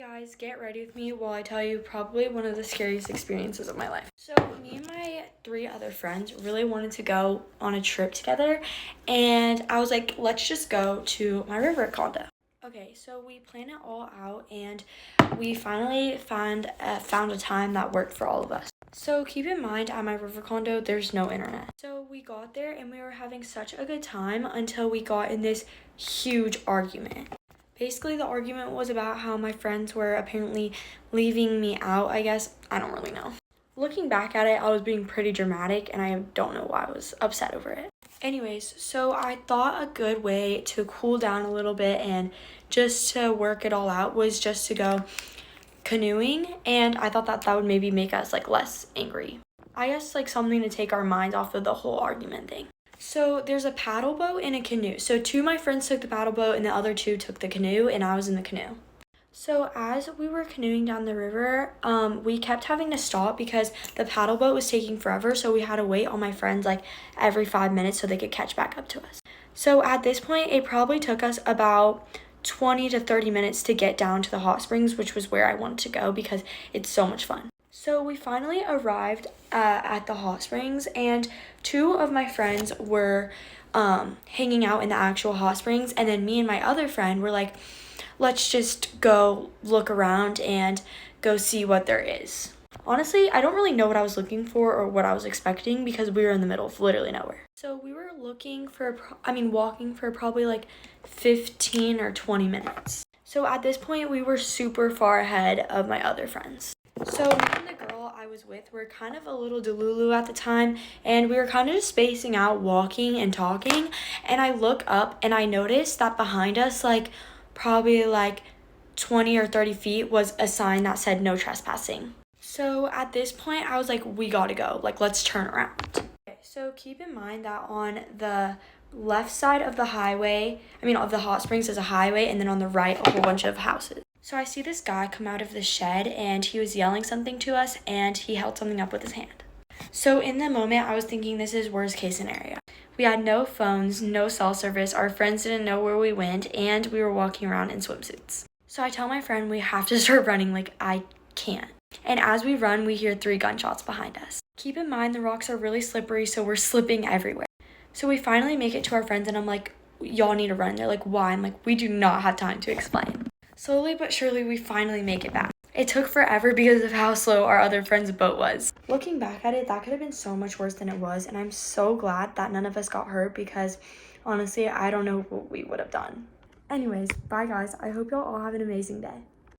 Guys, get ready with me while I tell you probably one of the scariest experiences of my life. So me and my 3 other friends really wanted to go on a trip together, and I was like, let's just go to my river condo. Okay, so we planned it all out, and we finally found a time that worked for all of us. So keep in mind, at my river condo, there's no internet. So we got there and we were having such a good time until we got in this huge argument. Basically, the argument was about how my friends were apparently leaving me out, I guess. I don't really know. Looking back at it, I was being pretty dramatic, and I don't know why I was upset over it. Anyways, so I thought a good way to cool down a little bit and just to work it all out was just to go canoeing, and I thought that would maybe make us less angry. I guess something to take our minds off of the whole argument thing. So there's a paddle boat and a canoe. So 2 of my friends took the paddle boat and the other 2 took the canoe, and I was in the canoe. So as we were canoeing down the river, we kept having to stop because the paddle boat was taking forever. So we had to wait on my friends every 5 minutes so they could catch back up to us. So at this point, it probably took us about 20 to 30 minutes to get down to the hot springs, which was where I wanted to go because it's so much fun. So we finally arrived at the hot springs, and 2 of my friends were hanging out in the actual hot springs, and then me and my other friend were like, let's just go look around and go see what there is. Honestly, I don't really know what I was looking for or what I was expecting because we were in the middle of literally nowhere. So we were walking for probably 15 or 20 minutes. So at this point, we were super far ahead of my other friends. So me and the girl I was with were kind of a little delulu at the time, and we were kind of just spacing out, walking and talking, and I look up and I noticed that behind us, probably 20 or 30 feet, was a sign that said no trespassing. So at this point, I was like, we gotta go, let's turn around. Okay, so keep in mind that on the left side of the of the hot springs is a highway, and then on the right, a whole bunch of houses. So I see this guy come out of the shed, and he was yelling something to us, and he held something up with his hand. So in the moment, I was thinking this is worst case scenario. We had no phones, no cell service, our friends didn't know where we went, and we were walking around in swimsuits. So I tell my friend we have to start running, I can't. And as we run, we hear 3 gunshots behind us. Keep in mind, the rocks are really slippery, so we're slipping everywhere. So we finally make it to our friends, and I'm like, y'all need to run. They're like, why? I'm like, we do not have time to explain. Slowly but surely, we finally make it back. It took forever because of how slow our other friend's boat was. Looking back at it, that could have been so much worse than it was, and I'm so glad that none of us got hurt because, honestly, I don't know what we would have done. Anyways, bye guys. I hope y'all all have an amazing day.